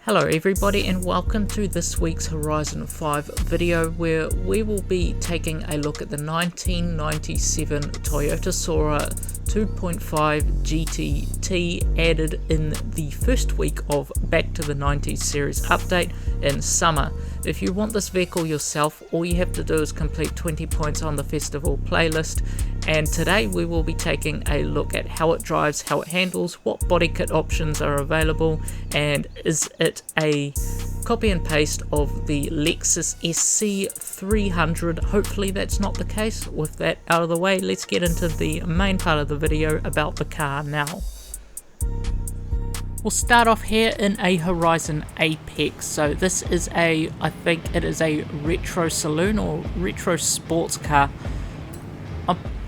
Hello everybody and welcome to this week's Horizon 5 video where we will be taking a look at the 1997 Toyota Soarer 2.5 GTT added in the first week of Back to the 90s series update in summer. If you want this vehicle yourself, all you have to do is complete 20 points on the festival playlist, and today we will be taking a look at how it drives, how it handles, what body kit options are available, and is it a copy and paste of the Lexus SC300. Hopefully that's not the case. With that out of the way, let's get into the main part of the video about the car now. We'll start off here in a Horizon Apex. So this is I think it is a retro saloon or retro sports car.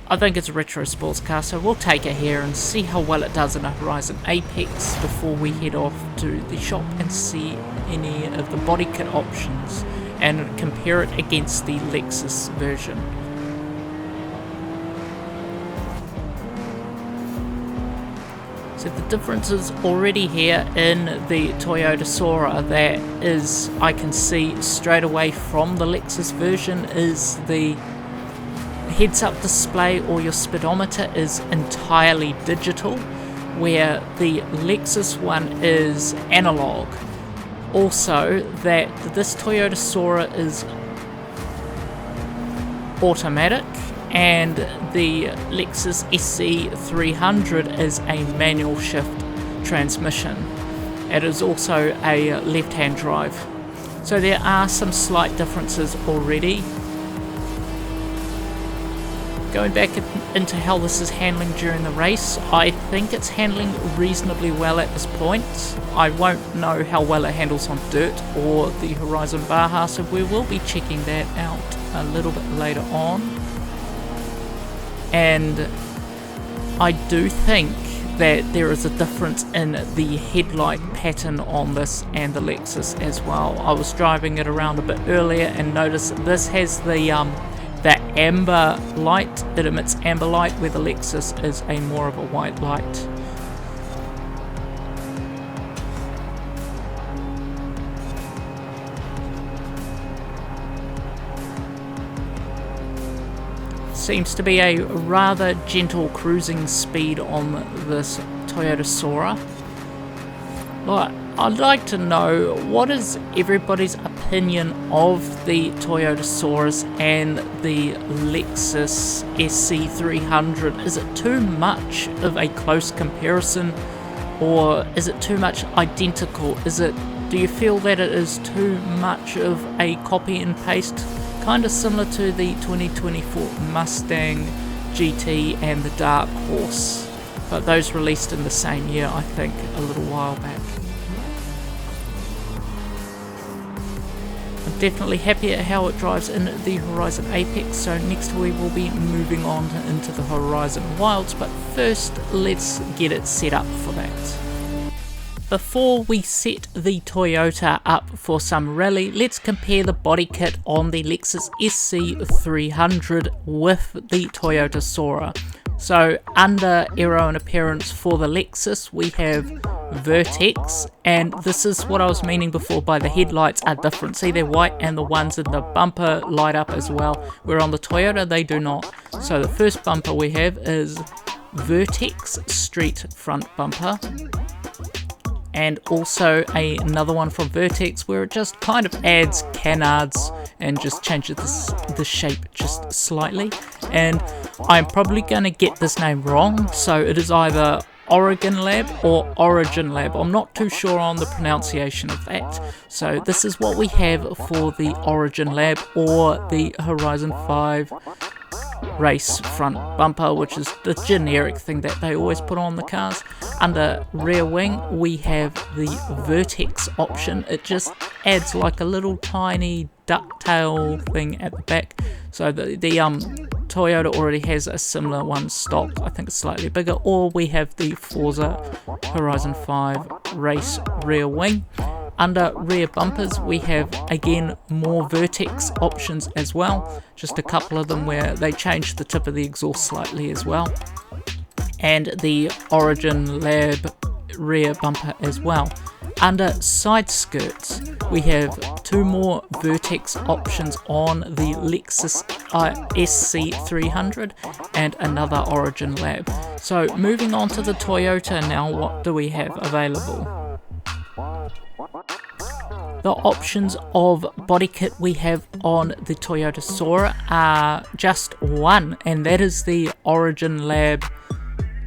I think it's a retro sports car, so we'll take it here and see how well it does in a Horizon Apex before we head off to the shop and see any of the body kit options and compare it against the Lexus version. So the difference is already here in the Toyota Soarer. That is, I can see straight away from the Lexus version, is the heads-up display or your speedometer is entirely digital, where the Lexus one is analog. Also, that this Toyota Soarer is automatic, and the Lexus SC300 is a manual shift transmission. It is also a left-hand drive. So there are some slight differences already. Going back into how this is handling during the race, I think it's handling reasonably well at this point. I won't know how well it handles on dirt or the Horizon Baja, so we will be checking that out a little bit later on. And I do think that there is a difference in the headlight pattern on this and the Lexus as well. I was driving it around a bit earlier and noticed this has the amber light. It emits amber light, where the Lexus is a more of a white light. Seems to be a rather gentle cruising speed on this Toyota Soarer. But I'd like to know, what is everybody's opinion of the Toyota Soarers and the Lexus SC300? Is it too much of a close comparison, or is it too much identical? Do you feel that it is too much of a copy and paste, kind of similar to the 2024 Mustang GT and the Dark Horse, but those released in the same year, I think, a little while back? I'm definitely happy at how it drives in the Horizon Apex, so next we will be moving on into the Horizon Wilds, but first let's get it set up for that. Before we set the Toyota up for some rally, let's compare the body kit on the Lexus SC300 with the Toyota Soarer. So under aero and appearance for the Lexus, we have Vertex, and this is what I was meaning before by the headlights are different. See, they're white and the ones in the bumper light up as well, where on the Toyota they do not. So the first bumper we have is Vertex Street front bumper, and also another one from Vertex where it just kind of adds canards and just changes the shape just slightly. And I'm probably going to get this name wrong, so it is either Oregon Lab or Origin Lab. I'm not too sure on the pronunciation of that. So this is what we have for the Origin Lab, or the Horizon 5 race front bumper, which is the generic thing that they always put on the cars. Under rear wing we have the Vertex option. It just adds like a little tiny ducktail thing at the back. So the Toyota already has a similar one stock. I think it's slightly bigger. Or we have the FORZA Horizon 5 race rear wing. Under rear bumpers we have again more Vertex options as well, just a couple of them where they changed the tip of the exhaust slightly as well, and the Origin Lab rear bumper as well. Under side skirts, we have 2 more vertex options on the Lexus SC300 and another Origin Lab. So moving on to the Toyota now, what do we have available? The options of body kit we have on the Toyota Soarer are just one, and that is the Origin Lab.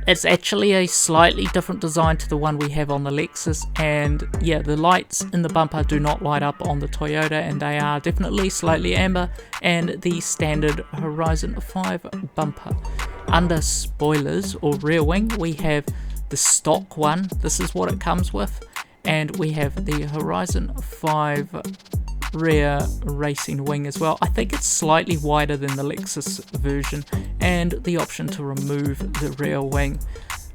It's actually a slightly different design to the one we have on the Lexus, and yeah, the lights in the bumper do not light up on the Toyota, and they are definitely slightly amber, and the standard Horizon 5 bumper. Under spoilers or rear wing, we have the stock one. This is what it comes with. And we have the Horizon 5 rear racing wing as well. I think it's slightly wider than the Lexus version, and the option to remove the rear wing.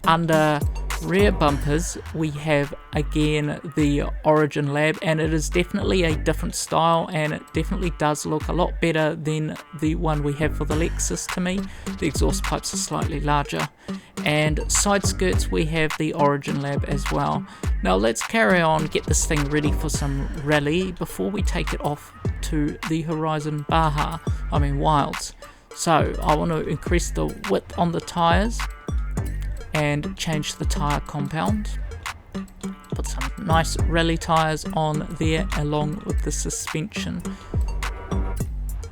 Under rear bumpers, we have again the Origin Lab, and it is definitely a different style, and it definitely does look a lot better than the one we have for the Lexus to me. The exhaust pipes are slightly larger. And side skirts, we have the Origin Lab as well. Now let's carry on, get this thing ready for some rally before we take it off to the Horizon Wilds. So I want to increase the width on the tyres and change the tyre compound. Put some nice rally tyres on there along with the suspension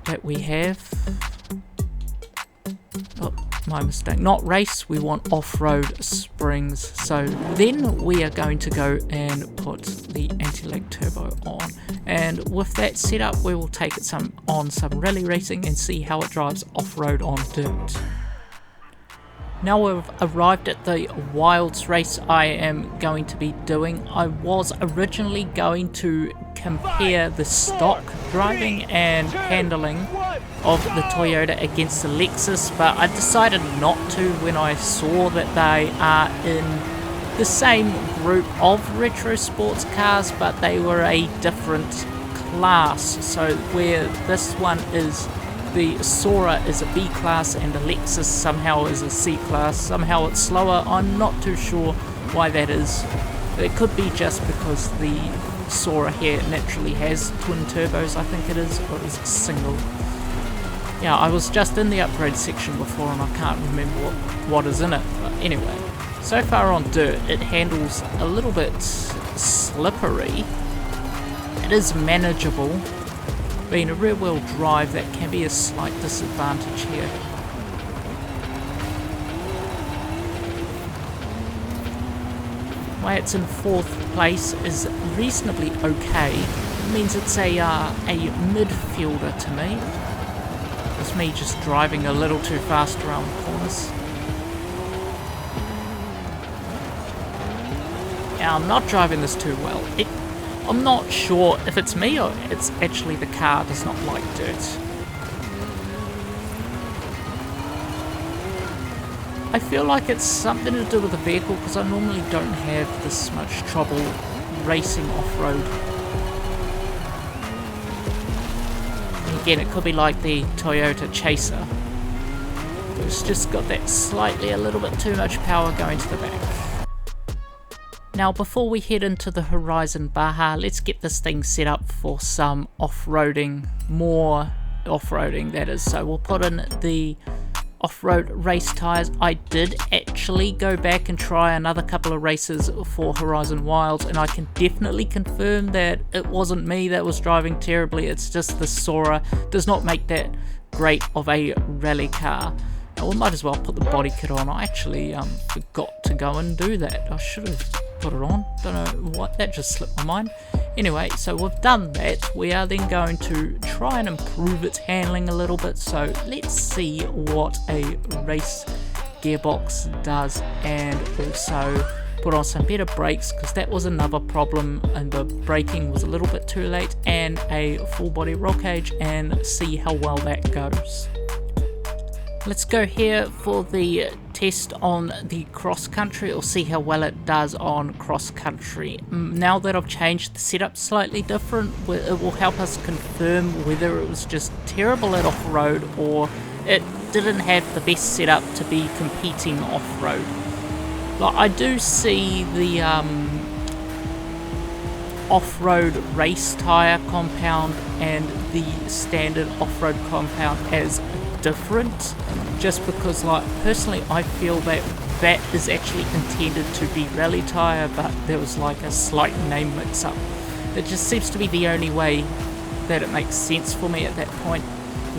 that we have. Oh, my mistake, not race, we want off-road springs. So then we are going to go and put the anti-lag turbo on, and with that set up we will take it on some rally racing and see how it drives off-road on dirt. Now we've arrived at the Wilds race I am going to be doing. I was originally going to compare the stock driving and handling of the Toyota against the Lexus, but I decided not to when I saw that they are in the same group of retro sports cars, but they were a different class. So where this one is, the Soarer is a B class and the Lexus somehow is a C class, somehow it's slower. I'm not too sure why that is. It could be just because the Soarer here naturally has twin turbos, I think it is, or is it single? Yeah, I was just in the upgrade section before and I can't remember what is in it, but anyway. So far on dirt, it handles a little bit slippery. It is manageable. Being a rear wheel drive, that can be a slight disadvantage here. Why it's in 4th place is reasonably okay. It means it's a midfielder to me. It's me just driving a little too fast around corners. Yeah, I'm not driving this too well. I'm not sure if it's me or it's actually the car does not like dirt. I feel like it's something to do with the vehicle because I normally don't have this much trouble racing off-road. And again, it could be like the Toyota Chaser. It's just got that slightly a little bit too much power going to the back. Now before we head into the Horizon Baja, let's get this thing set up for some off-roading, more off-roading that is. So we'll put in the off-road race tyres. I did actually go back and try another couple of races for Horizon Wilds, and I can definitely confirm that it wasn't me that was driving terribly, it's just the Soarer does not make that great of a rally car. Now we might as well put the body kit on. I actually forgot to go and do that. I should have put it on, don't know what, that just slipped my mind. Anyway, so we've done that. We are then going to try and improve its handling a little bit, so let's see what a race gearbox does, and also put on some better brakes because that was another problem, and the braking was a little bit too late, and a full body roll cage, and see how well that goes. Let's go here for the test on the cross country, or see how well it does on cross country. Now that I've changed the setup slightly different, it will help us confirm whether it was just terrible at off-road or it didn't have the best setup to be competing off-road. Like, I do see the off-road race tyre compound and the standard off-road compound as different, just because, like, personally I feel that that is actually intended to be rally tyre, but there was like a slight name mix-up. It just seems to be the only way that it makes sense for me at that point.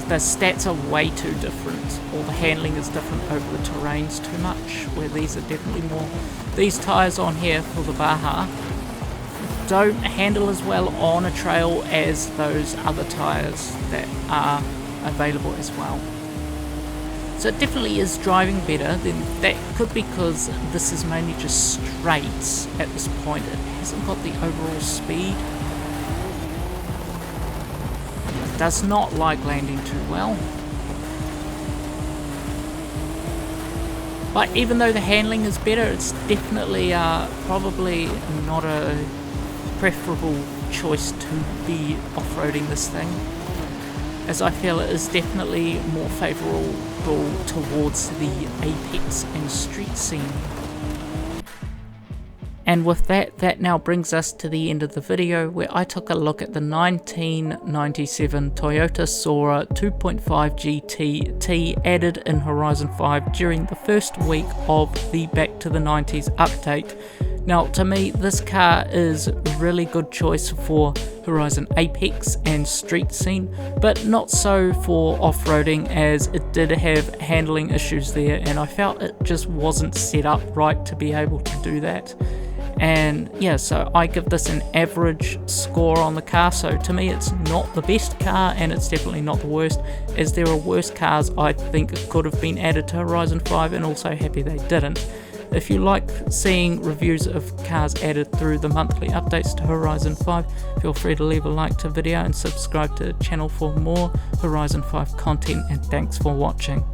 The stats are way too different, or the handling is different over the terrains too much, where these are definitely more. These tyres on here for the Baja don't handle as well on a trail as those other tyres that are available as well. So it definitely is driving better. Then that could be because this is mainly just straights at this point. It hasn't got the overall speed. It does not like landing too well. But even though the handling is better, it's definitely probably not a preferable choice to be off-roading this thing, as I feel it is definitely more favourable towards the apex and street scene. And with that now brings us to the end of the video, where I took a look at the 1997 Toyota Soarer 2.5 GT added in Horizon 5 during the first week of the Back to the 90s update. Now, to me, this car is a really good choice for Horizon Apex and street scene, but not so for off-roading, as it did have handling issues there, and I felt it just wasn't set up right to be able to do that. And yeah, so I give this an average score on the car. So to me, it's not the best car, and it's definitely not the worst, as there are worse cars I think could have been added to Horizon 5, and also happy they didn't. If you like seeing reviews of cars added through the monthly updates to Horizon 5, feel free to leave a like to the video and subscribe to the channel for more Horizon 5 content, and thanks for watching.